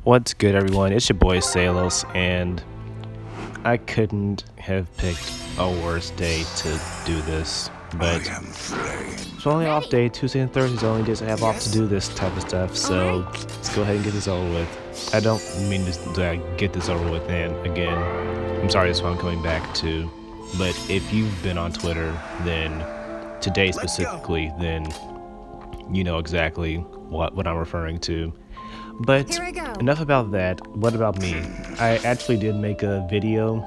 What's good, everyone? It's your boy Sahlos, and I couldn't have picked a worse day to do this, but it's only off day. Tuesday and Thursdays are the only days I have off to do this type of stuff, so let's go ahead and get this over with. I don't mean to get this over with, and again, I'm sorry this is what I'm coming back to, but if you've been on Twitter, then today specifically, then you know exactly what I'm referring to. But enough about that. What about me? I actually did make a video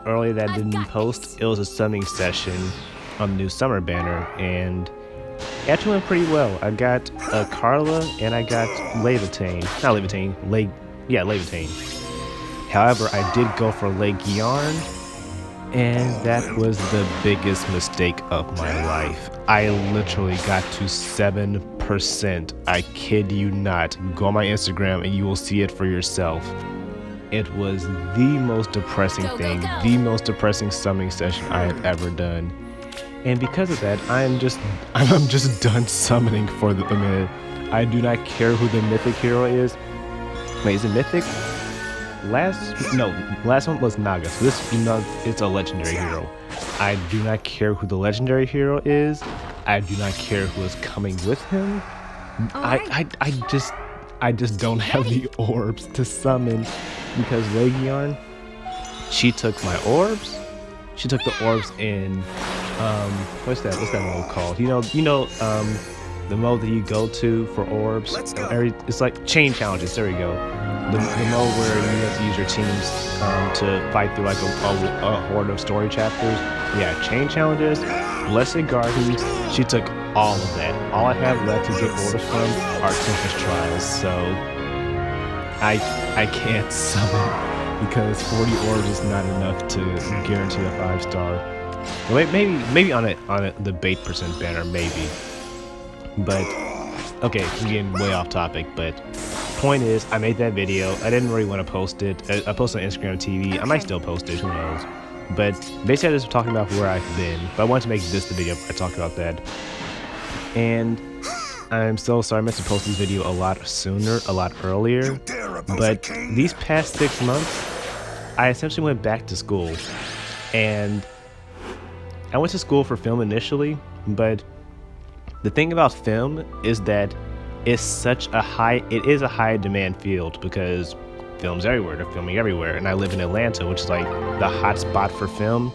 earlier that I didn't post. It was a summing session on the new summer banner, and it actually went pretty well. I got Carla and I got Levitane. Not Levitane, Levitane. However, I did go for Yarn, and that was the biggest mistake of my life. I literally got to 7%. I kid you not. Go on my Instagram and you will see it for yourself. It was the most depressing thing, the most depressing summoning session I have ever done. And because of that, I'm just done summoning for the minute. I do not care who the mythic hero is. Wait, is it mythic? Last one was Naga, so this, it's a legendary hero. I do not care who the legendary hero is. I do not care who is coming with him. I just don't have the orbs to summon, because Legion, she took my orbs. She took the orbs in what's that mode called? The mode that you go to for orbs. It's like chain challenges. There we go. The mode where you have to use your teams to fight through like a horde of story chapters. Yeah, chain challenges, Blessed Gardens. She took all of that. All I have left to get orders from are Tempest Trials. So I can't summon because 40 orbs is not enough to guarantee a 5-star. Maybe on the bait percent banner, maybe. But okay, I'm getting way off topic. But point is, I made that video. I didn't really want to post it. I posted on Instagram TV. I might still post it, who knows. But basically I was talking about where I've been. But I wanted to make this the video where I talk about that. And I'm so sorry I meant to post this video a lot sooner, a lot earlier. But these past 6 months, I essentially went back to school. And I went to school for film initially, but the thing about film is that it is a high demand field because film's everywhere. They're filming everywhere, and I live in Atlanta, which is like the hot spot for film.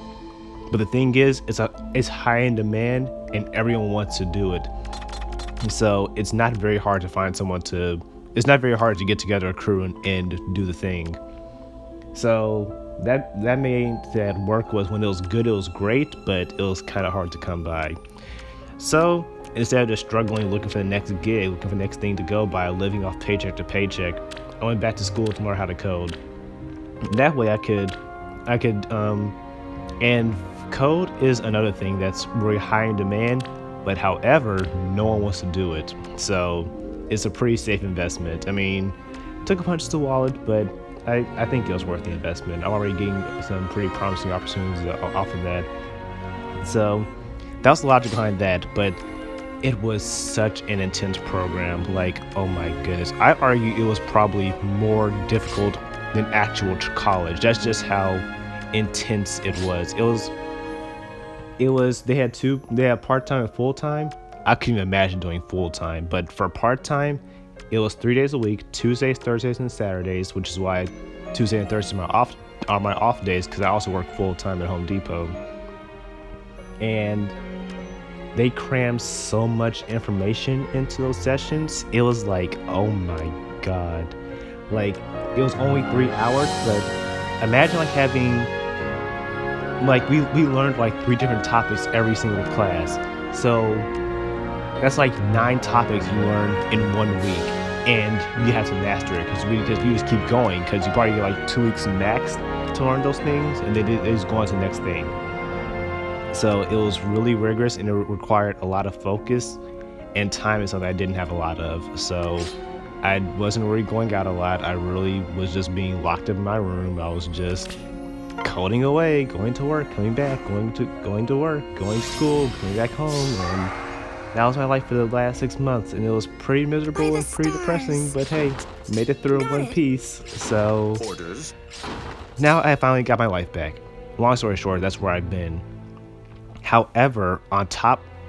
But the thing is, it's high in demand, and everyone wants to do it. So it's not very hard to find someone to. It's not very hard to get together a crew and do the thing. So that made that work. Was when it was good, it was great, but it was kind of hard to come by. So instead of just struggling, looking for the next gig, looking for the next thing to go by, living off paycheck to paycheck, I went back to school to learn how to code. That way I could, and code is another thing that's really high in demand, but however, no one wants to do it. So it's a pretty safe investment. I mean, it took a punch to the wallet, but I think it was worth the investment. I'm already getting some pretty promising opportunities off of that. So that was the logic behind that, but it was such an intense program. Like, oh my goodness. I argue it was probably more difficult than actual college. That's just how intense it was. They had part-time and full-time. I couldn't even imagine doing full-time, but for part-time, it was 3 days a week, Tuesdays, Thursdays, and Saturdays, which is why Tuesday and Thursday are my off days, because I also work full-time at Home Depot. And they crammed so much information into those sessions. It was like, oh my god. Like, it was only 3 hours, but imagine like having, like, we learned like 3 different topics every single class. So that's like 9 topics you learned in 1 week, and you have to master it, because you just keep going, because you probably get like 2 weeks max to learn those things, and they just go on to the next thing. So it was really rigorous, and it required a lot of focus, and time is something I didn't have a lot of. So I wasn't really going out a lot. I really was just being locked up in my room. I was just coding away, going to work, coming back, going to work, going to school, coming back home, and that was my life for the last 6 months, and it was pretty miserable and pretty depressing, but hey, made it through in one piece. So now I finally got my life back. Long story short, that's where I've been. However,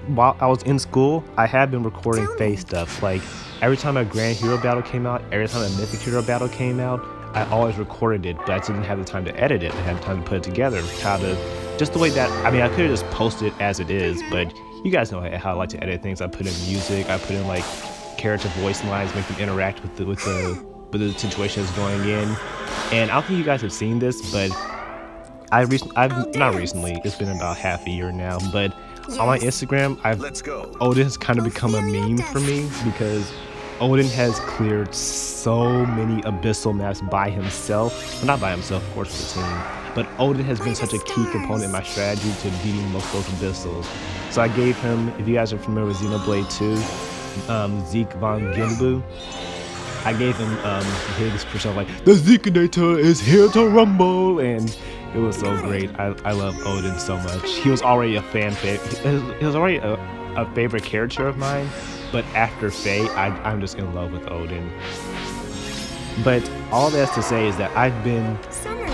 while I was in school, I had been recording Faye stuff. Like, every time a Grand Hero battle came out, every time a Mythic Hero battle came out, I always recorded it, but I didn't have the time to edit it. I had time to put it together. Just the way that, I mean, I could have just posted it as it is, but you guys know how I like to edit things. I put in music, I put in like character voice lines, make them interact with the situation that's going in. And I don't think you guys have seen this, but I've not recently, it's been about half a year now, but on my Instagram, Odin has kind of become a meme for me, because Odin has cleared so many abyssal maps by himself. Well, not by himself, of course, with the team, but Odin has been such a key component in my strategy to beating most of those abyssals. So I gave him, if you guys are familiar with Xenoblade 2, Zeke von Ginbu, I gave him his persona, like, the Zekenator is here to rumble, and it was so great. I love Odin so much. He was already a he was already a favorite character of mine, but after Faye, I'm just in love with Odin. But all that's to say is that I've been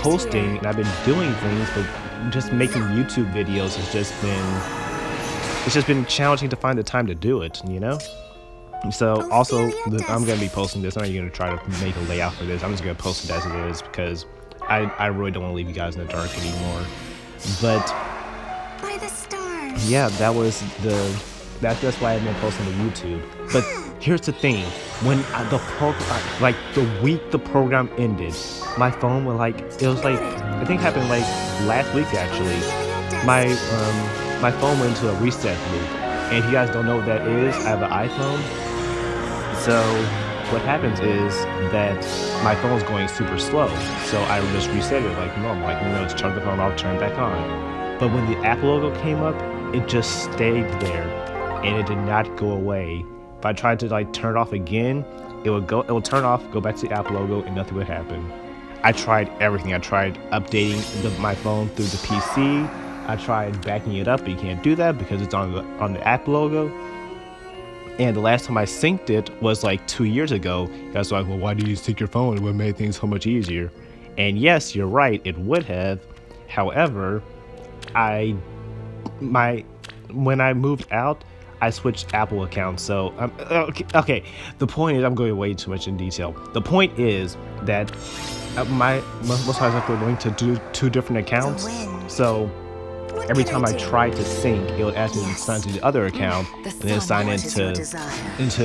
posting and I've been doing things, but just making YouTube videos has just been challenging to find the time to do it, you know? So also, I'm going to be posting this. I'm not going to try to make a layout for this. I'm just going to post it as it is, because I really don't want to leave you guys in the dark anymore. But yeah, that's why I've been posting to YouTube. But here's the thing: when the week the program ended, my phone was like, I think it happened like last week actually. My phone went into a reset loop, and if you guys don't know what that is, I have an iPhone. So what happens is that my phone's going super slow, so I just reset it like normal, just turn the phone off, turn it back on. But when the app logo came up, it just stayed there, and it did not go away. If I tried to like turn it off again, it would turn off, go back to the app logo, and nothing would happen. I tried everything. I tried updating my phone through the PC. I tried backing it up, but you can't do that because it's on the app logo. And the last time I synced it was like 2 years ago. You guys were like, well, why do you sync your phone? It would have made things so much easier. And yes, you're right, it would have. However, when I moved out, I switched Apple accounts. So, okay, the point is, I'm going way too much in detail. The point is that most times I'm going to do 2 different accounts. So every time I tried to sync, it would ask me to sign to the other account, and then sign into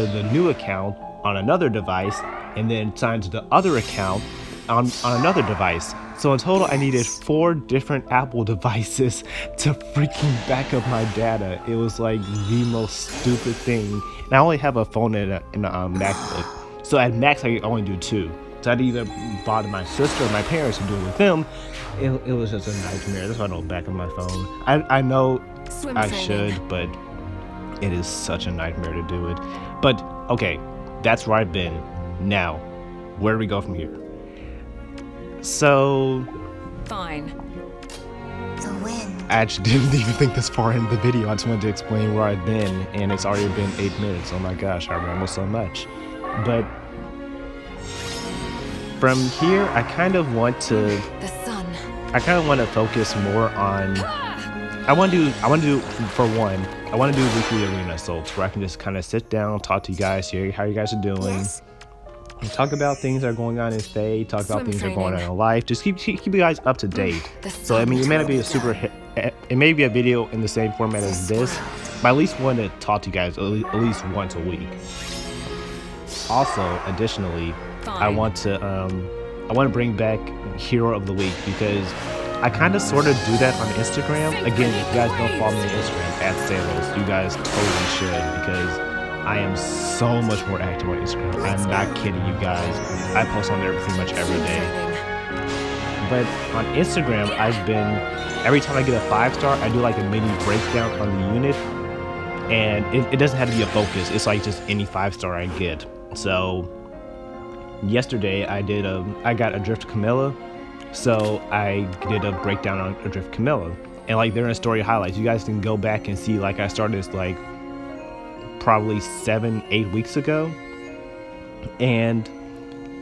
the new account on another device, and then sign to the other account on another device. So in total, I needed 4 different Apple devices to freaking back up my data. It was like the most stupid thing. And I only have a phone and a MacBook, so at max I could only do 2. So I'd either bother my sister or my parents to do it with them. It was just a nightmare. That's why I don't back up my phone. I know I should, but it is such a nightmare to do it. But okay, that's where I've been. Now, where do we go from here? So fine. I actually didn't even think this far into the video. I just wanted to explain where I've been, and it's already been 8 minutes. Oh my gosh, I ramble so much. But from here, I kind of want to focus more on. I want to do weekly arena assaults where I can just kind of sit down, talk to you guys, hear how you guys are doing, talk about things that are going on in Faye, talk about things that are going on in life. Just keep you guys up to date. So I mean, it may not be it may be a video in the same format as this, but I at least want to talk to you guys at least once a week. Also, additionally, I want to bring back Hero of the Week, because I kind of sort of do that on Instagram. Again, if you guys don't follow me on Instagram at Sahlos, you guys totally should, because I am so much more active on Instagram. I'm not kidding you guys. I post on there pretty much every day. But on Instagram, every time I get a 5-star, I do like a mini breakdown on the unit. And it doesn't have to be a focus. It's like just any 5-star I get. So yesterday I got Adrift Camilla. So I did a breakdown on Adrift Camilla. And like they're in story highlights. You guys can go back and see, like, I started this like probably 7-8 weeks ago, and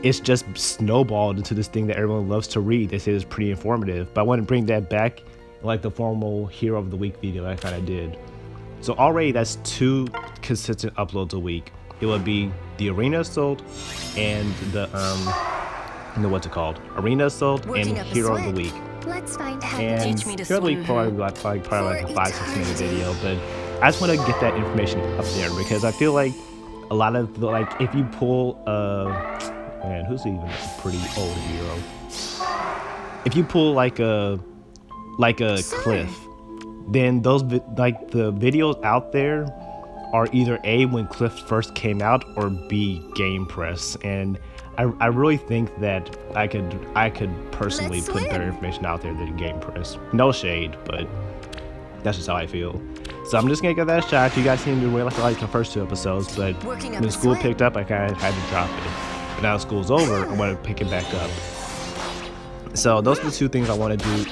it's just snowballed into this thing that everyone loves to read. They say it's pretty informative, but I want to bring that back in like the formal Hero of the Week video I kind of did. So already that's 2 consistent uploads a week. It would be the Arena Assault and the what's it called? Arena Assault and Hero of the Week. Let's find And Hero of the Week probably like a 5-6 minute video, but I just want to get that information up there because I feel like a lot of the, like, if you pull man, who's even a pretty old hero? If you pull like a Cliff, then those like the videos out there are either A, when Cliff first came out, or B, game press. And I really think that I could personally put better information out there than game press. No shade, but that's just how I feel. So I'm just gonna give that a shot. You guys seem to really like the first 2 episodes, but when school picked up, I kind of had to drop it. But now school's over, I'm gonna pick it back up. So those are the 2 things I want to do,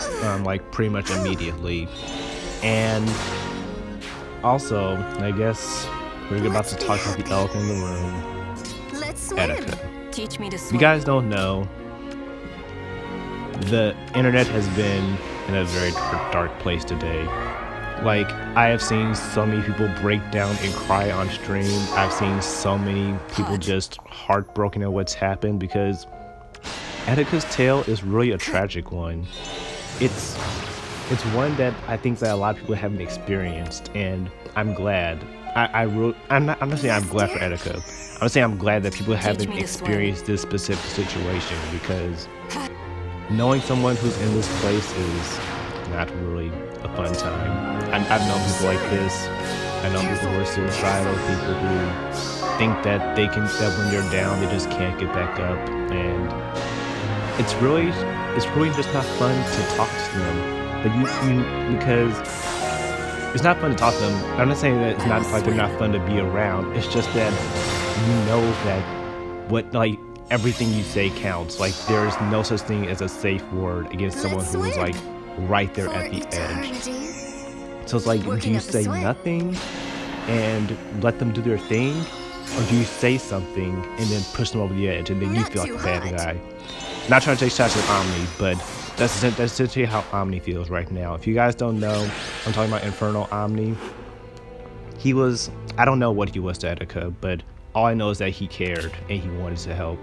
like pretty much immediately. And also, I guess we're about to talk about the elephant in the room, Etika. Teach me to swim. If you guys don't know, the internet has been in a very dark place today. Like, I have seen so many people break down and cry on stream. I've seen so many people just heartbroken at what's happened, because Etika's tale is really a tragic one. It's one that I think that a lot of people haven't experienced, and I'm glad. I'm not saying I'm glad for Etika. I'm saying I'm glad that people haven't experienced this specific situation, because knowing someone who's in this place is not really a fun time. I've known people like this. I know people who are suicidal, people who think that that when they're down, they just can't get back up, and it's really just not fun to talk to them. But because it's not fun to talk to them. I'm not saying that it's not like they're not fun to be around. It's just that you know that like everything you say counts. Like, there's no such thing as a safe word against someone who is like right there at the edge. So it's like, do you say nothing and let them do their thing, or do you say something and then push them over the edge and then you feel like a bad guy? Not trying to take shots at Omni, but that's essentially how Omni feels right now. If you guys don't know, I'm talking about Infernal Omni. He was, I don't know what he was to Etika, but all I know is that he cared and he wanted to help.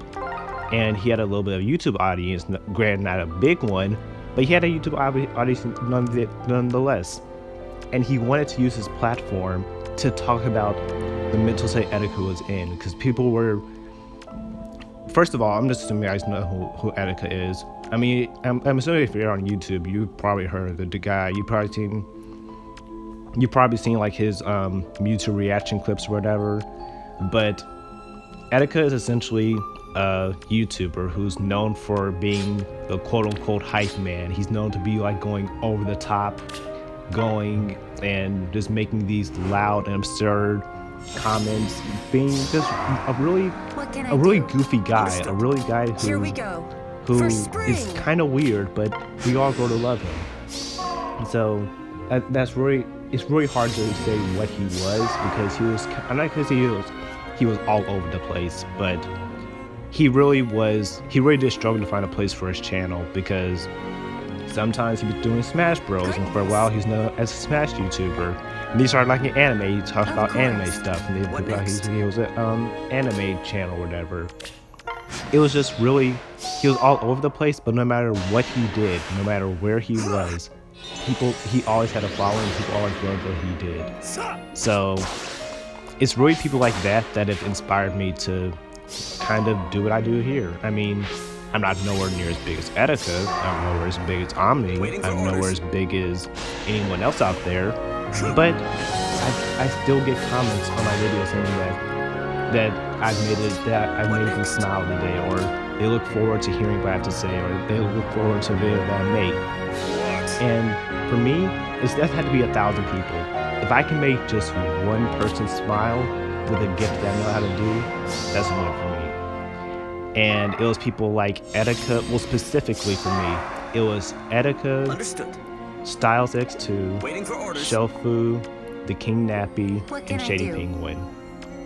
And he had a little bit of YouTube audience, granted not a big one, but he had a YouTube audience nonetheless. And he wanted to use his platform to talk about the mental state Etika was in, because people were, first of all, I'm just assuming you guys know who Etika is. I mean, I'm assuming if you're on YouTube, you've probably heard of the guy. You've probably seen like his Mewtwo reaction clips or whatever. But Etika is essentially a YouTuber who's known for being the quote-unquote hype man. He's known to be like going over the top, going and just making these loud and absurd comments, being just a really goofy guy, a really guy who is kind of weird, but we all grow to love him. So it's really hard to say what he was, because I'm not gonna say he was all over the place, but he really did struggle to find a place for his channel, because sometimes he was doing Smash Bros, and for a while he's known as a Smash YouTuber. And he started liking anime. He talks about anime stuff, and he was an anime channel or whatever. It was just really, he was all over the place, but no matter what he did, no matter where he was, he always had a following. People always loved what he did. So it's really people like that have inspired me to kind of do what I do here. I mean, I'm not nowhere near as big as Etika. I'm nowhere as big as Omni. I'm nowhere as big as anyone else out there. But I still get comments on my videos saying that I've made them smile today, or they look forward to hearing what I have to say, or they look forward to the video that I make. And for me, that had to be 1,000 people. If I can make just one person smile with a gift that I know how to do, that's a win for me. And it was people like Etika, well, specifically for me, it was Etika, Styles X2, Shelfu, The King Nappy, and Shady Penguin.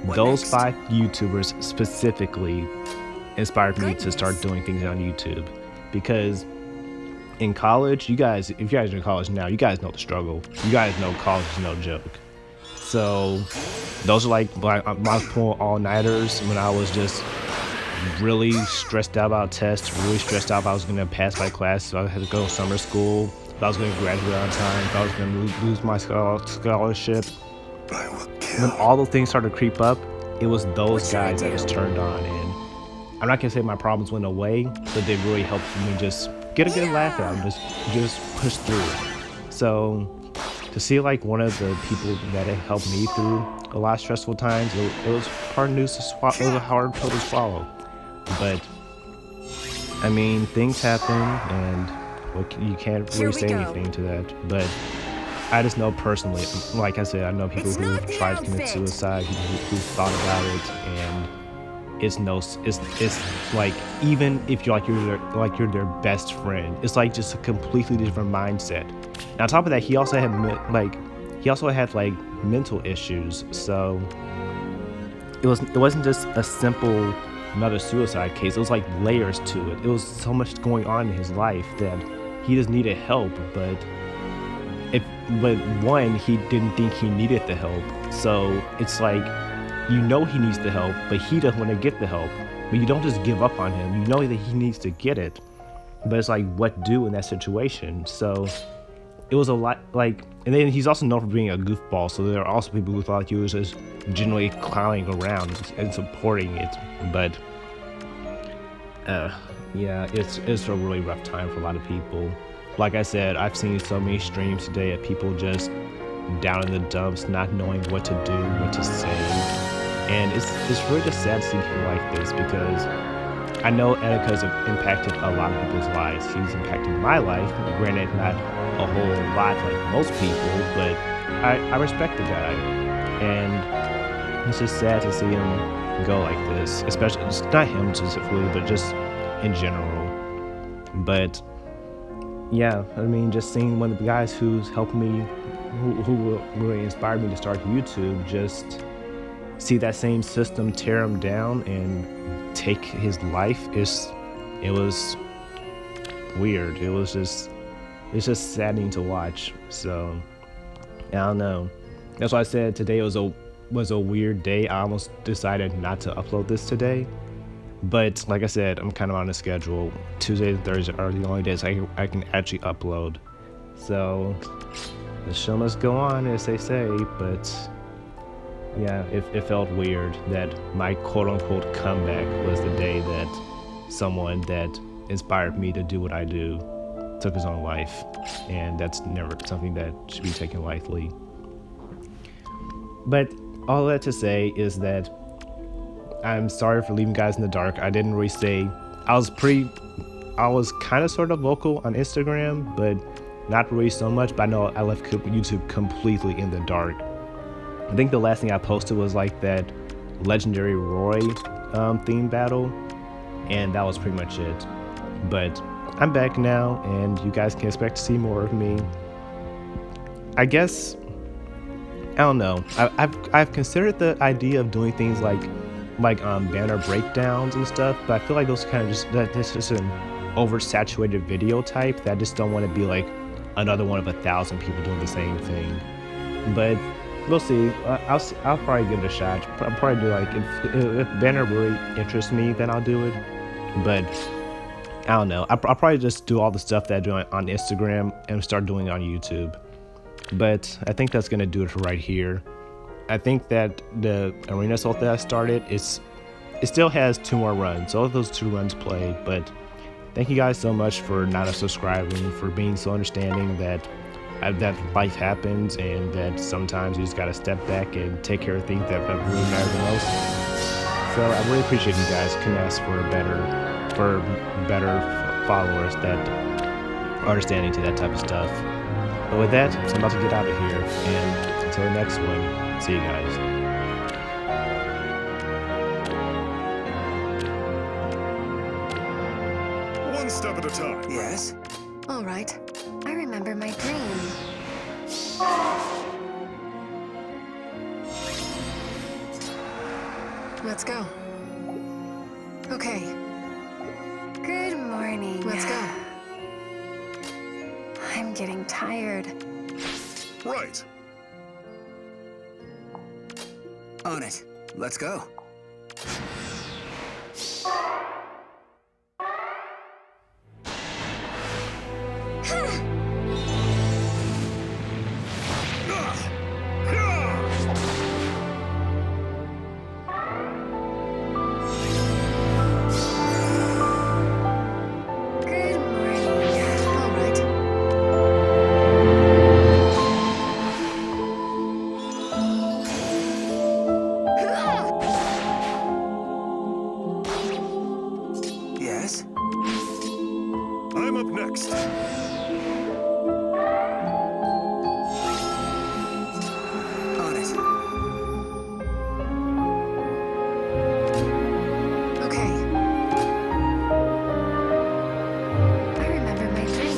those 5 YouTubers specifically inspired me to start doing things on YouTube. Because in college, if you guys are in college now, you guys know the struggle. You guys know college is no joke. So those are like I was pulling all-nighters when I was just really stressed out about tests, really stressed out if I was going to pass my class, so I had to go to summer school, if I was going to graduate on time, if I was going to lose my scholarship. When all those things started to creep up, it was those guys that was turned on. And I'm not going to say my problems went away, but they really helped me just get a good laugh out and just push through it. So to see like one of the people that helped me through a lot of stressful times, it was hard news to swallow. It was a hard pill to swallow. But I mean, things happen, and you can't really say anything to that. But I just know personally, like I said, I know people who tried to commit suicide, who thought about it, and it's like, even if you're their best friend, it's like just a completely different mindset. And on top of that, he also had mental issues, so it wasn't just a simple another suicide case. It was like layers to it. It was so much going on in his life that he just needed help, but one, he didn't think he needed the help. So it's like, he needs the help, but he doesn't want to get the help. But you don't just give up on him. You know that he needs to get it, but it's like, what do in that situation? So it was a lot like, and then he's also known for being a goofball. So there are also people who thought he was just generally clowning around and supporting it. But yeah, it's a really rough time for a lot of people. Like I said, I've seen so many streams today of people just down in the dumps, not knowing what to do, what to say. And it's really just sad to see people like this, because I know Etika's impacted a lot of people's lives. He's impacted my life, granted not a whole lot like most people, but I respect the guy. And it's just sad to see him go like this, especially, it's not him specifically, but just in general. But yeah, I mean, just seeing one of the guys who's helped me, who really inspired me to start YouTube, just see that same system tear him down and take his life, it was weird. It's just saddening to watch. So I don't know. That's why I said today was a weird day. I almost decided not to upload this today, but like I said, I'm kind of on a schedule. Tuesday and Thursday are the only days I can actually upload. So the show must go on, as they say. But yeah, it felt weird that my quote-unquote comeback was the day that someone that inspired me to do what I do took his own life, and that's never something that should be taken lightly. But all that to say is that I'm sorry for leaving guys in the dark. I didn't really say, I was kind of sort of vocal on Instagram, but not really so much. But I know I left YouTube completely in the dark. I think the last thing I posted was like that Legendary Roy theme battle, and that was pretty much it. But I'm back now, and you guys can expect to see more of me. I guess, I don't know. I've considered the idea of doing things like banner breakdowns and stuff, but I feel like those kind of that's just an oversaturated video type that I just don't want to be like another one of 1,000 people doing the same thing. But we'll see. I'll probably give it a shot. I'll probably do like, if banner really interests me, then I'll do it. But I don't know. I'll probably just do all the stuff that I do on Instagram and start doing it on YouTube. But I think that's gonna do it for right here. I think that the Arena Assault that I started, it still has 2 more runs. So all of those 2 runs played. But thank you guys so much for not subscribing, for being so understanding that life happens, and that sometimes you just gotta step back and take care of things that really matter the most. So I really appreciate you guys. Couldn't ask for better followers that are understanding to that type of stuff. But with that, I'm about to get out of here, and until the next one, see you guys. One step at a time. Yes? All right. I remember my dream. Let's go. Okay. Good morning. Let's go. I'm getting tired. Right. On it. Let's go. Good morning. All right. Yes? I'm up next. On it. Okay. I remember my dream.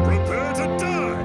Prepare to die!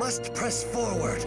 must press forward.